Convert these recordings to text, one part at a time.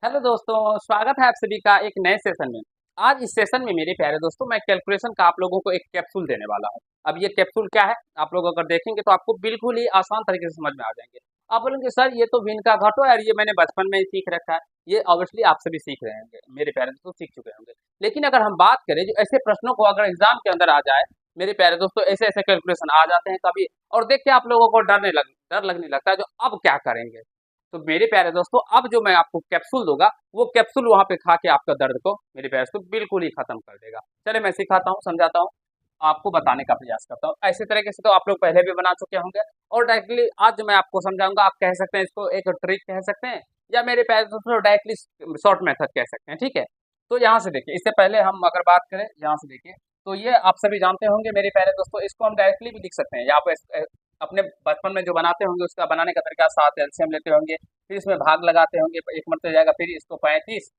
Hello दोस्तों, स्वागत है आप सभी का एक नए सेशन में। आज इस सेशन में मेरे प्यारे दोस्तों मैं कैलकुलेशन का आप लोगों को एक कैप्सूल देने वाला हूं। अब ये कैप्सूल क्या है, आप लोग अगर देखेंगे तो आपको बिल्कुल ही आसान तरीके से समझ में आ जाएंगे। आप बोलेंगे सर ये तो भिन्न का घटो यार, ये मैंने बचपन में ही सीख रखा है। ये ऑब्वियसली आप सभी सीख रहे होंगे, मेरे प्यारे दोस्तों सीख चुके होंगे। लेकिन अगर हम बात करें जो ऐसे प्रश्नों को अगर एग्जाम के अंदर आ जाए, मेरे प्यारे दोस्तों ऐसे ऐसे कैलकुलेशन आ जाते हैं कभी, और देख के आप लोगों को डर लगने लगता है जो अब क्या करेंगे। तो मेरे प्यारे दोस्तों अब जो मैं आपको कैप्सूल दूंगा, वो कैप्सूल वहां पे खा के आपका दर्द को मेरे प्यारे दोस्तों बिल्कुल ही खत्म कर देगा। चले मैं सिखाता हूँ, समझाता हूँ, आपको बताने का प्रयास करता हूँ। ऐसे तरीके से तो आप लोग पहले भी बना चुके होंगे, और डायरेक्टली आज जो मैं आपको समझाऊंगा आप कह सकते हैं इसको एक ट्रिक कह सकते हैं, या मेरे प्यारे दोस्तों डायरेक्टली शॉर्ट मेथड कह सकते हैं। ठीक है, तो यहाँ से देखिए, इससे पहले हम अगर बात करें यहाँ से देखिए, तो ये आप सभी जानते होंगे मेरे प्यारे दोस्तों, इसको हम डायरेक्टली भी लिख सकते हैं। यहाँ पे अपने बचपन में जो बनाते होंगे उसका बनाने का तरीका, 7 एलसीएम लेते होंगे, फिर इसमें भाग लगाते होंगे, एक मरते जाएगा, फिर इसको 35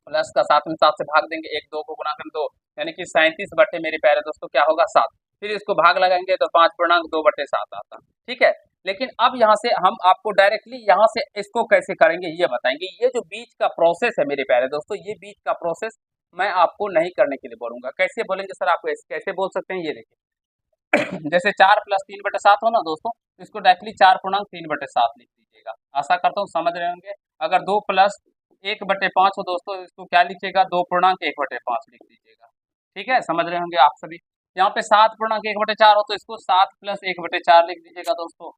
प्लस का 7 में 7 से भाग देंगे, एक 2 को गुना कर 2, यानी कि 37 बटे मेरे प्यारे दोस्तों क्या होगा 7। फिर इसको भाग लगाएंगे तो 5.2/7 आता। ठीक है, लेकिन अब यहाँ से हम आपको डायरेक्टली यहाँ से इसको कैसे करेंगे ये बताएंगे। ये जो बीच का प्रोसेस है मेरे प्यारे दोस्तों, ये बीच का प्रोसेस मैं आपको नहीं करने के लिए बोलूंगा। कैसे बोलेंगे सर, आपको कैसे बोल सकते हैं, ये देखिए। जैसे 4 + 3/7 हो ना दोस्तों, इसको डायरेक्टली 4.3/7 लिख दीजिएगा। आशा करता हूँ समझ रहे होंगे। अगर 2 + 1/5 हो दोस्तों, इसको क्या लिखिएगा, 2.1/5 लिख दीजिएगा। ठीक है, समझ रहे होंगे आप सभी। यहाँ पे 7.1/4 हो तो इसको 7 + 1/4 लिख दीजिएगा दोस्तों।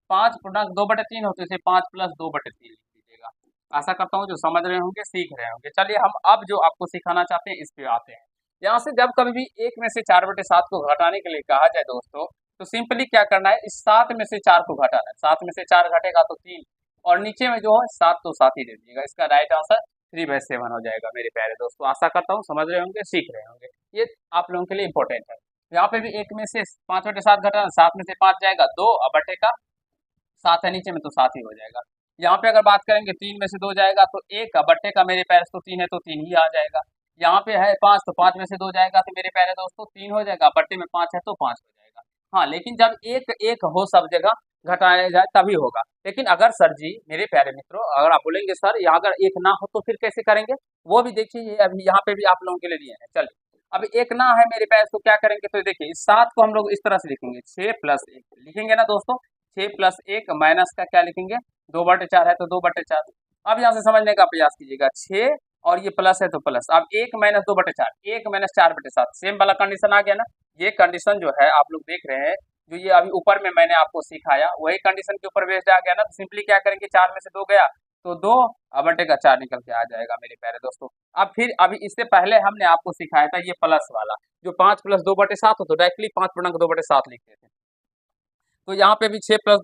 5.2/3 हो तो इसे 5 + 2/3 लिख दीजिएगा। आशा करता हूँ जो समझ रहे होंगे, सीख रहे होंगे। चलिए हम अब जो आपको सिखाना चाहते हैं इस पे आते हैं। यहाँ से जब कभी भी एक में से 4/7 को घटाने के लिए कहा जाए दोस्तों, तो सिंपली क्या करना है, इस 7 में से 4 को घटाना है। 7 में से 4 घटेगा तो 3, और नीचे में जो है 7 तो 7 ही दे दीजिएगा। इसका राइट आंसर 3/7 हो जाएगा मेरे प्यारे दोस्तों। आशा करता हूँ समझ रहे होंगे, सीख रहे होंगे। ये आप लोगों के लिए इंपॉर्टेंट है। यहाँ पे भी एक में से 5/7 घटाना, 7 में से 5 जाएगा 2, अब बटे का 7 है नीचे में तो 7 ही हो जाएगा। यहाँ पे अगर बात करेंगे 3 में से 2 जाएगा तो 1, अब बट्टे का मेरे पैर तो 3 है तो 3 ही आ जाएगा। यहाँ पे है 5 तो 5 में से 2 जाएगा तो मेरे प्यारे दोस्तों 3 हो जाएगा, बट्टे में 5 है तो 5 हो जाएगा। हाँ, लेकिन जब एक एक हो सब जगह घटाया जाए तभी होगा। लेकिन अगर सर जी मेरे प्यारे मित्रों, अगर आप बोलेंगे सर यहाँ अगर एक ना हो तो फिर कैसे करेंगे, वो भी देखिए, ये अभी यहाँ पे भी आप लोगों के लिए दिए हैं। चलिए, अब एक ना है मेरे पैर तो क्या करेंगे, तो देखिए इस 7 को हम लोग इस तरह से लिखेंगे, 6 + 1 लिखेंगे ना दोस्तों। 6 + 1 माइनस का क्या लिखेंगे, 2/4 है तो 2/4। अब यहाँ से समझने का प्रयास कीजिएगा, 6 और ये प्लस है तो प्लस। अब 1 - 2/4, 1 - 4/7, सेम वाला कंडीशन आ गया ना। ये कंडीशन जो है आप लोग देख रहे हैं, जो ये अभी ऊपर में मैंने आपको सिखाया वही कंडीशन के ऊपर बेस्ड आ गया ना। तो सिंपली क्या करेंगे, 4 में से 2 गया तो 2, अब बटे का 4 निकल के आ जाएगा मेरे प्यारे दोस्तों। अब फिर अभी इससे पहले हमने आपको सिखाया था ये प्लस वाला, जो 5 + 2/7 हो तो डायरेक्टली 5.2/7 लिखते थे। तो यहाँ पे भी 6 +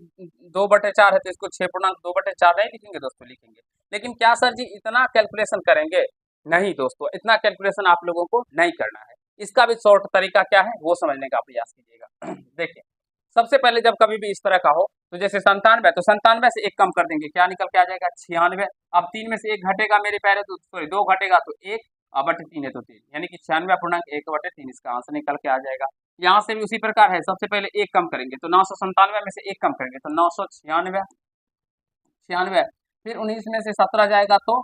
2/4 है तो इसको 6.2/4 नहीं लिखेंगे दोस्तों, लिखेंगे। लेकिन क्या सर जी इतना कैलकुलेशन करेंगे, नहीं दोस्तों, इतना कैलकुलेशन आप लोगों को नहीं करना है। इसका भी शॉर्ट तरीका क्या है वो समझने का प्रयास कीजिएगा। देखिए, सबसे पहले जब कभी भी इस तरह का हो, तो जैसे 97, तो 97 से एक कम कर देंगे, क्या निकल के आ जाएगा, 96। अब 3 में से एक घटेगा मेरे प्यारे, तो सॉरी 2 घटेगा तो 1, बटे 3 है तो 3, यानी कि 96.1/3 इसका आंसर निकल के आ जाएगा। यहाँ से भी उसी प्रकार है, सबसे पहले एक कम करेंगे तो 997 में से एक कम करेंगे तो 996, 96। फिर 19 में से 17 जाएगा तो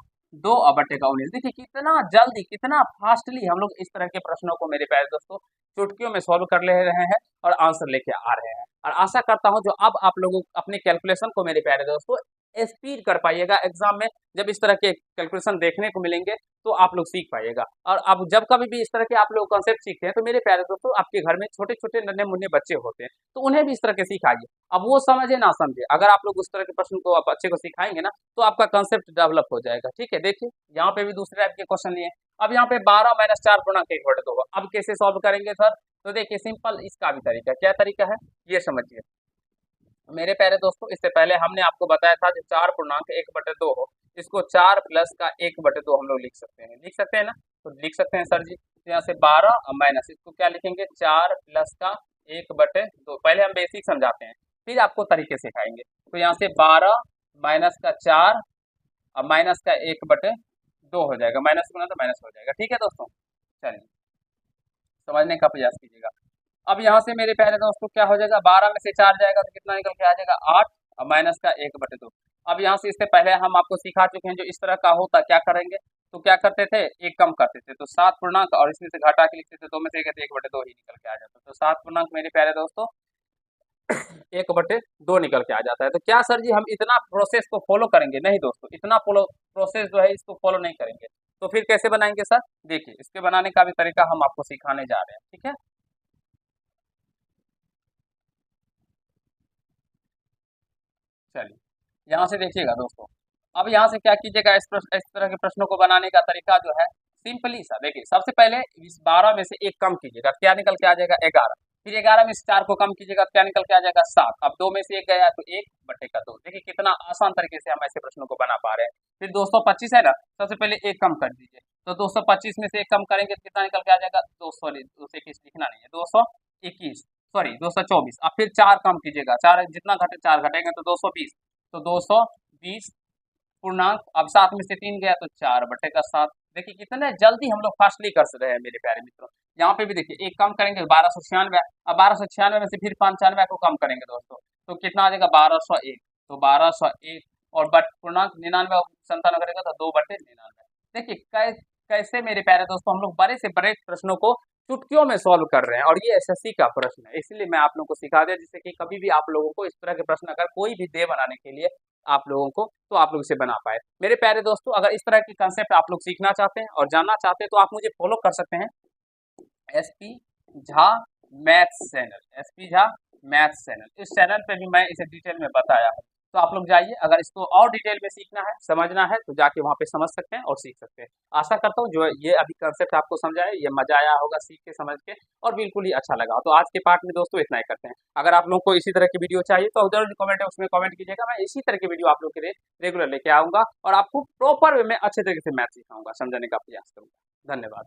2/19। देखिए कितना जल्दी, कितना फास्टली हम लोग इस तरह के प्रश्नों को मेरे प्यारे दोस्तों चुटकियों में सॉल्व कर ले रहे हैं और आंसर लेके आ रहे हैं। और आशा करता हूं जो अब आप लोगों अपने कैलकुलेशन को मेरे प्यारे दोस्तों स्पीड कर पाइएगा एग्जाम में। जब इस तरह के कैलकुलेशन देखने को मिलेंगे तो आप लोग सीख पाइएगा। और अब जब कभी भी इस तरह के आप लोग कॉन्सेप्ट सीखते हैं तो मेरे प्यारे दोस्तों आपके घर में छोटे छोटे नन्हे मुन्ने बच्चे होते हैं, तो उन्हें भी इस तरह के सिखाइए। अब वो समझे ना समझे, अगर आप लोग उस तरह के प्रश्न को आप बच्चे को सिखाएंगे ना, तो आपका कंसेप्ट डेवलप हो जाएगा। ठीक है, देखिए यहाँ पे भी दूसरे टाइप के क्वेश्चन लिए। अब यहाँ पे 12 - 4 × 1/2, अब कैसे सॉल्व करेंगे सर, तो देखिए सिंपल इसका भी तरीका, क्या तरीका है ये समझिए मेरे प्यारे दोस्तों। इससे पहले हमने आपको बताया था जो 4.1/2 हो, इसको 4 प्लस का 1/2 हम लोग लिख सकते हैं, लिख सकते हैं ना, तो लिख सकते हैं सर जी। तो यहाँ से 12 और माइनस, इसको क्या लिखेंगे, 4 प्लस का 1/2। पहले हम बेसिक समझाते हैं फिर आपको तरीके सिखाएंगे। तो यहाँ से 12 माइनस का 4 और माइनस का 1/2 हो जाएगा, माइनस गुना तो माइनस हो जाएगा। ठीक है दोस्तों, चलिए समझने का प्रयास कीजिएगा। अब यहाँ से मेरे प्यारे दोस्तों क्या हो जाएगा, 12 में से 4 जाएगा तो कितना निकल के आ जाएगा, 8 और माइनस का 1/2। अब यहाँ से इससे पहले हम आपको सिखा चुके हैं, जो इस तरह का होता क्या करेंगे, तो क्या करते थे, एक कम करते थे, तो 7 पूर्णांक और इसमें से घटा के लिखते थे, 2 में से कहते 1/2 ही निकल के आ जाता, तो 7 पूर्णांक मेरे प्यारे दोस्तों 1/2 निकल के आ जाता है। तो क्या सर जी हम इतना प्रोसेस को फॉलो करेंगे? नहीं दोस्तों, इतना प्रोसेस जो है इसको फॉलो नहीं करेंगे। तो फिर कैसे बनाएंगे सर? देखिए, इसके बनाने का भी तरीका हम आपको सिखाने जा रहे हैं, ठीक है। चलिए, यहाँ से देखिएगा दोस्तों, अब यहाँ से क्या कीजिएगा, इस तरह के प्रश्नों को बनाने का तरीका जो है सिंपली सा, देखिए सबसे पहले इस 12 में से एक कम कीजिएगा, क्या निकल के आ जाएगा, 11। फिर 11 में से 4 को कम कीजिएगा, क्या निकल के आ जाएगा, 7। अब 2 में से एक गया तो 1/2। देखिए कितना आसान तरीके से हम ऐसे प्रश्नों को बना पा रहे हैं। फिर 225 है ना, सबसे पहले एक कम कर दीजिए, तो 225 में से एक कम करेंगे तो कितना निकल के आ जाएगा, 221 लिखना नहीं है, 221, सॉरी 224। अब फिर 4 कम कीजिएगा, 4 जितना घटे 4 घटेंगे तो 220, तो 220 पूर्णांक, अब 7 में से 3 गया तो 4/7। देखिए कितने जल्दी हम लोग फास्टली कर रहे हैं मेरे प्यारे मित्रों। यहाँ पे भी देखिए एक कम करेंगे 1296, अब 1296 में से फिर 95 को कम करेंगे दोस्तों, तो कितना आ जाएगा, 1201, तो 1201 और बट पूर्णांक 99 और 97 करेगा तो 2/99। देखिए कैसे मेरे प्यारे दोस्तों हम लोग बड़े से बड़े प्रश्नों को चुटकियों में सॉल्व कर रहे हैं, और ये एसएससी का प्रश्न है, इसलिए मैं आप लोगों को सिखा दिया, जिससे कि कभी भी आप लोगों को इस तरह के प्रश्न अगर कोई भी दे बनाने के लिए आप लोगों को, तो आप लोग इसे बना पाए। मेरे प्यारे दोस्तों, अगर इस तरह के कंसेप्ट आप लोग सीखना चाहते हैं और जानना चाहते हैं तो आप मुझे फॉलो कर सकते हैं, SP Jha maths channel, SP Jha maths channel, इस चैनल पे भी मैं इसे डिटेल में बताया है। तो आप लोग जाइए, अगर इसको और डिटेल में सीखना है, समझना है, तो जाके वहाँ पे समझ सकते हैं और सीख सकते हैं। आशा करता हूँ जो ये अभी कंसेप्ट आपको समझा है, ये मजा आया होगा सीख के, समझ के, और बिल्कुल ही अच्छा लगा। तो आज के पार्ट में दोस्तों इतना ही करते हैं। अगर आप लोगों को इसी तरह की वीडियो चाहिए तो जरूर कमेंट है उसमें कमेंट कीजिएगा, मैं इसी तरह की वीडियो आप लोग के लिए रेगुलर लेके आऊंगा और आपको प्रॉपर वे में अच्छे तरीके से मैथ सिखाऊंगा, समझाने का प्रयास करूंगा। धन्यवाद।